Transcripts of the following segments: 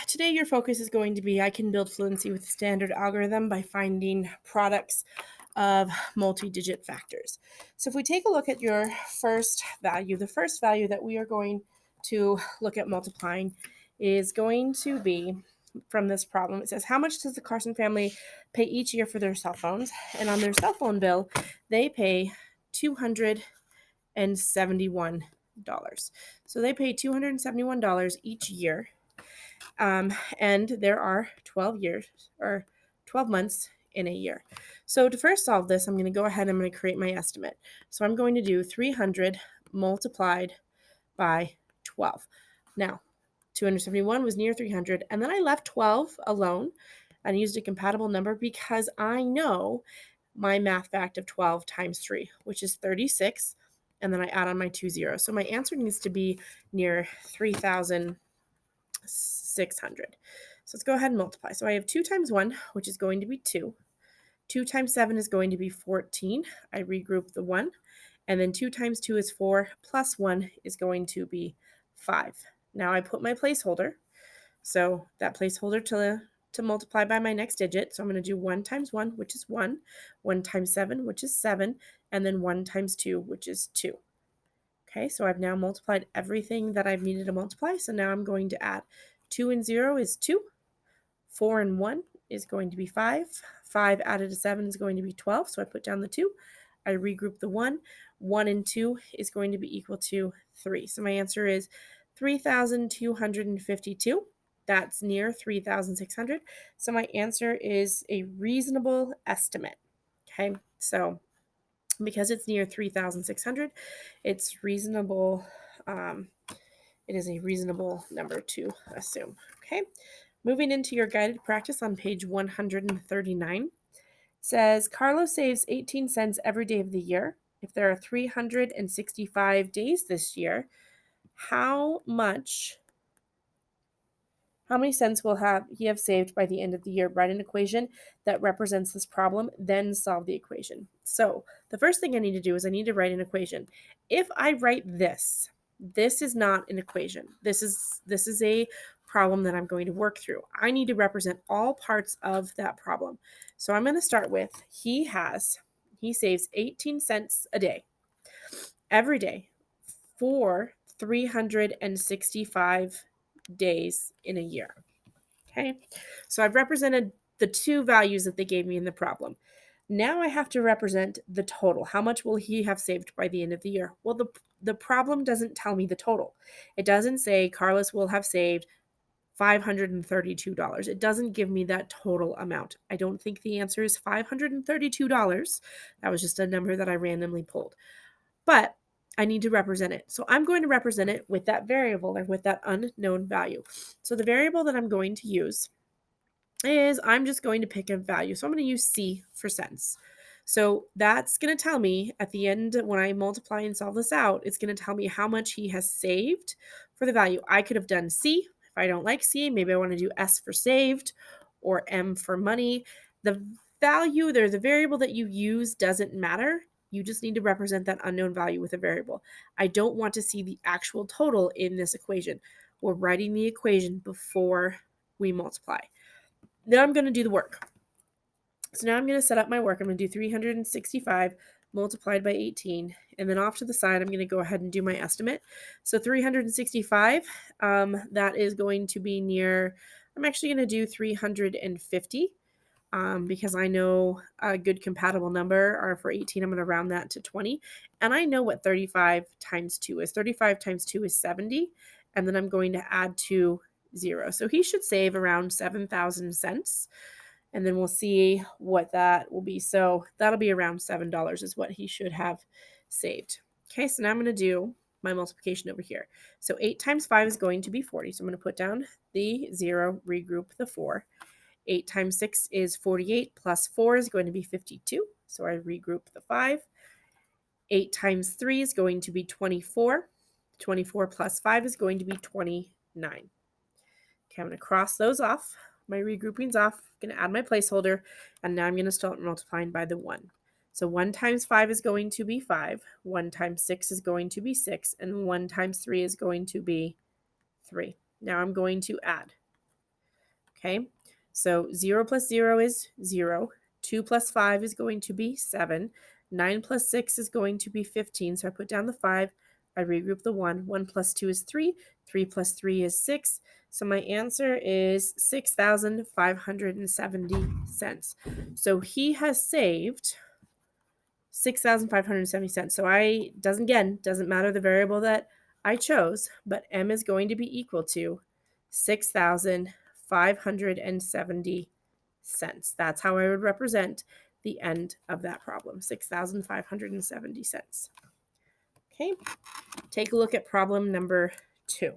Today your focus is going to be I can build fluency with standard algorithm by finding products of multi-digit factors. So if we take a look at your first value, the first value that we are going to look at multiplying is going to be from this problem. It says, how much does the Carson family pay each year for their cell phones? And on their cell phone bill, they pay $271. So they pay $271 each year. And there are 12 years or 12 months in a year. So to first solve this, I'm going to go ahead and I'm going to create my estimate. So I'm going to do 300 multiplied by 12. Now, 271 was near 300, and then I left 12 alone and used a compatible number because I know my math fact of 12 times 3, which is 36, and then I add on my 2 zeros. So my answer needs to be near 3,600. So let's go ahead and multiply. So I have 2 times 1, which is going to be 2. 2 times 7 is going to be 14. I regroup the 1. And then 2 times 2 is 4, plus 1 is going to be 5. Now I put my placeholder. So that placeholder to multiply by my next digit. So I'm going to do 1 times 1, which is 1. 1 times 7, which is 7. And then 1 times 2, which is 2. Okay, so I've now multiplied everything that I've needed to multiply. So now I'm going to add 2 and 0 is 2. 4 and 1 is going to be 5. 5 added to 7 is going to be 12. So I put down the 2. I regroup the 1. 1 and 2 is going to be equal to 3. So my answer is 3,252. That's near 3,600. So my answer is a reasonable estimate. Okay, so because it's near 3,600, it's reasonable. It is a reasonable number to assume. Okay, moving into your guided practice on page 139 says Carlos saves 18 cents every day of the year. If there are 365 days this year, how many cents will he have saved by the end of the year? Write an equation that represents this problem, then solve the equation. So the first thing I need to do is I need to write an equation. If I write this is not an equation. This is a problem that I'm going to work through. I need to represent all parts of that problem. So I'm going to start with he saves 18 cents a day, every day, for 365 days in a year. Okay, so I've represented the two values that they gave me in the problem. Now I have to represent the total. How much will he have saved by the end of the year? Well, the problem doesn't tell me the total. It doesn't say Carlos will have saved $532. It doesn't give me that total amount. I don't think the answer is $532. That was just a number that I randomly pulled. But I need to represent it. So I'm going to represent it with that variable or with that unknown value. So the variable that I'm going to use is I'm just going to pick a value. So I'm going to use C for cents. So that's going to tell me at the end when I multiply and solve this out, it's going to tell me how much he has saved for the value. I could have done C. If I don't like C, maybe I want to do S for saved or M for money. The value, there's a variable that you use doesn't matter. You just need to represent that unknown value with a variable. I don't want to see the actual total in this equation. We're writing the equation before we multiply. Now I'm going to do the work. So now I'm going to set up my work. I'm going to do 365 multiplied by 18. And then off to the side, I'm going to go ahead and do my estimate. So 365, that is going to be near, I'm actually going to do 350. Because I know a good compatible number, or for 18, I'm going to round that to 20. And I know what 35 times 2 is. 35 times 2 is 70. And then I'm going to add 2 zeros. So he should save around 7,000 cents. And then we'll see what that will be. So that'll be around $7 is what he should have saved. Okay, so now I'm going to do my multiplication over here. So 8 times 5 is going to be 40. So I'm going to put down the 0, regroup the 4. 8 times 6 is 48, plus 4 is going to be 52. So I regroup the 5. 8 times 3 is going to be 24. 24 plus 5 is going to be 29. Okay, I'm going to cross those off. My regrouping's off. I'm going to add my placeholder. And now I'm going to start multiplying by the 1. So 1 times 5 is going to be 5. 1 times 6 is going to be 6. And 1 times 3 is going to be 3. Now I'm going to add. Okay, so 0 plus 0 is 0. 2 plus 5 is going to be 7. 9 plus 6 is going to be 15. So I put down the 5. I regroup the 1. 1 plus 2 is 3. 3 plus 3 is 6. So my answer is 6,570 cents. So he has saved 6,570 cents. So doesn't matter the variable that I chose, but M is going to be equal to 6,570 cents. That's how I would represent the end of that problem, 6,570 cents. Okay, take a look at problem number 2.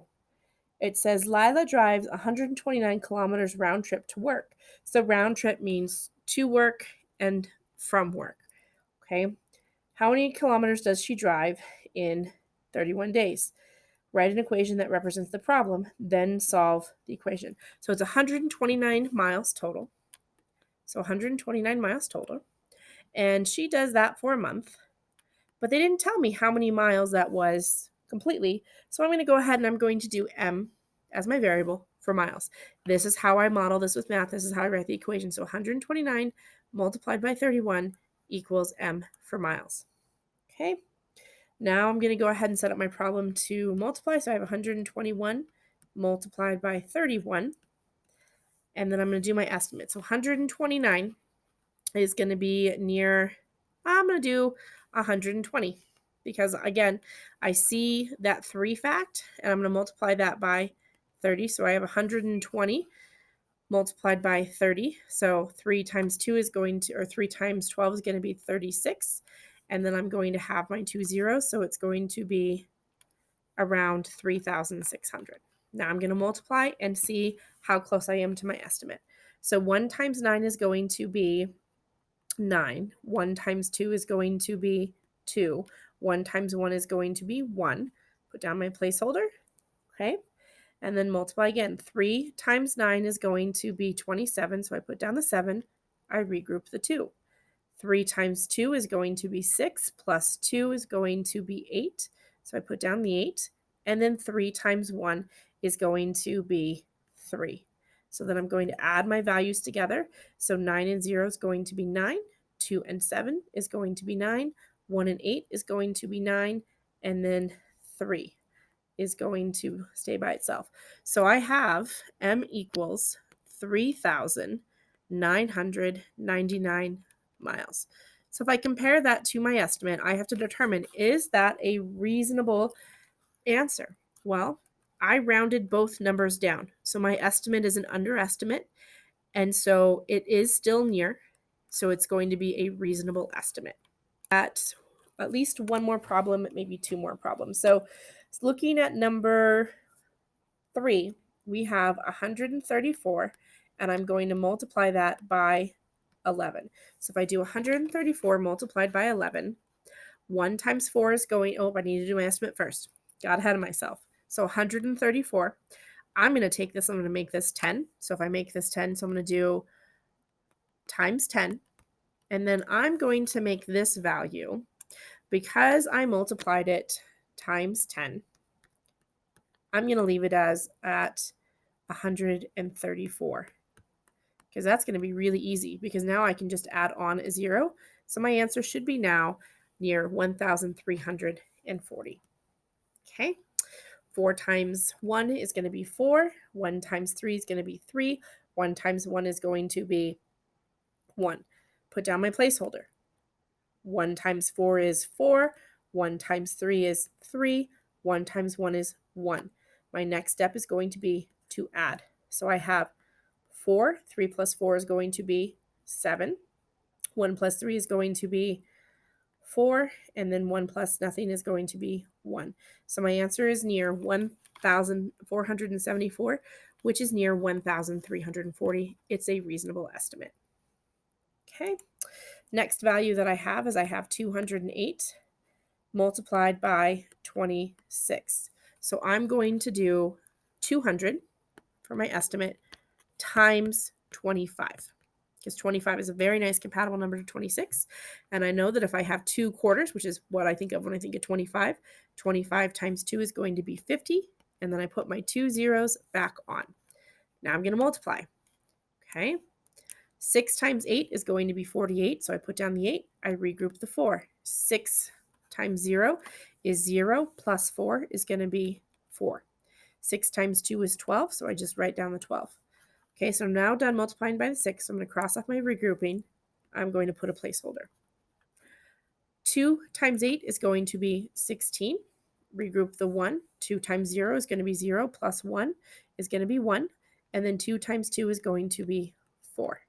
It says Lila drives 129 kilometers round trip to work. So round trip means to work and from work. Okay, how many kilometers does she drive in 31 days? Write an equation that represents the problem, then solve the equation. So it's 129 miles total. So 129 miles total. And she does that for a month. But they didn't tell me how many miles that was completely. So I'm going to go ahead and I'm going to do M as my variable for miles. This is how I model this with math. This is how I write the equation. So 129 multiplied by 31 equals M for miles. Okay. Now I'm going to go ahead and set up my problem to multiply. So I have 121 multiplied by 31. And then I'm going to do my estimate. So 129 is going to be I'm going to do 120. Because again, I see that 3 fact, and I'm going to multiply that by 30. So I have 120 multiplied by 30. So 3 times 2 is going to, or 3 times 12 is going to be 36. And then I'm going to have my 2 zeros. So it's going to be around 3,600. Now I'm going to multiply and see how close I am to my estimate. So 1 times 9 is going to be 9. 1 times 2 is going to be 2. 1 times 1 is going to be 1. Put down my placeholder. Okay. And then multiply again. 3 times 9 is going to be 27. So I put down the 7. I regroup the 2. 3 times 2 is going to be 6, plus 2 is going to be 8. So I put down the 8. And then 3 times 1 is going to be 3. So then I'm going to add my values together. So 9 and 0 is going to be 9. 2 and 7 is going to be 9. 1 and 8 is going to be 9. And then 3 is going to stay by itself. So I have M equals 3,999 miles. So if I compare that to my estimate, I have to determine, is that a reasonable answer? Well, I rounded both numbers down. So my estimate is an underestimate, and so it is still near. So it's going to be a reasonable estimate. At least one more problem, maybe 2 more problems. So looking at number 3, we have 134, and I'm going to multiply that by 11. So if I do 134 multiplied by 11, 1 times 4 is going, I need to do my estimate first. Got ahead of myself. So 134. I'm going to take this, I'm going to make this 10. So if I make this 10, so I'm going to do times 10. And then I'm going to make this value, because I multiplied it times 10, I'm going to leave it as at 134. Because that's going to be really easy, because now I can just add on a 0. So my answer should be now near 1,340. Okay. 4 times 1 is going to be 4. 1 times 3 is going to be 3. 1 times 1 is going to be 1. Put down my placeholder. 1 times 4 is 4. 1 times 3 is 3. 1 times 1 is 1. My next step is going to be to add. So I have 4. 3 plus 4 is going to be 7. 1 plus 3 is going to be 4. And then 1 plus nothing is going to be 1. So my answer is near 1,474, which is near 1,340. It's a reasonable estimate. Okay. Next value that I have is 208 multiplied by 26. So I'm going to do 200 for my estimate times 25, because 25 is a very nice compatible number to 26. And I know that if I have 2 quarters, which is what I think of when I think of 25, 25 times 2 is going to be 50. And then I put my 2 zeros back on. Now I'm going to multiply. Okay. 6 times 8 is going to be 48, so I put down the 8. I regroup the 4. 6 times 0 is 0 plus 4 is going to be 4. 6 times 2 is 12, so I just write down the 12. Okay, so I'm now done multiplying by the 6. So I'm going to cross off my regrouping. I'm going to put a placeholder. 2 times 8 is going to be 16. Regroup the 1. 2 times 0 is going to be 0 plus 1 is going to be 1. And then 2 times 2 is going to be 4.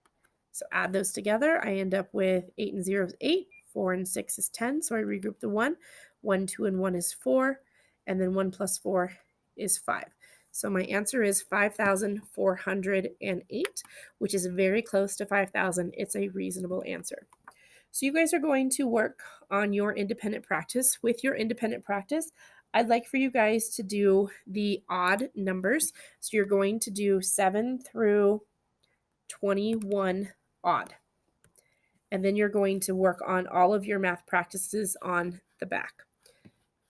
So add those together. I end up with 8 and 0 is 8. 4 and 6 is 10. So I regroup the 1. 1, 2, and 1 is 4. And then 1 plus 4 is 5. So my answer is 5,408, which is very close to 5,000. It's a reasonable answer. So you guys are going to work on your independent practice. With your independent practice, I'd like for you guys to do the odd numbers. So you're going to do 7 through 21 odd. And then you're going to work on all of your math practices on the back.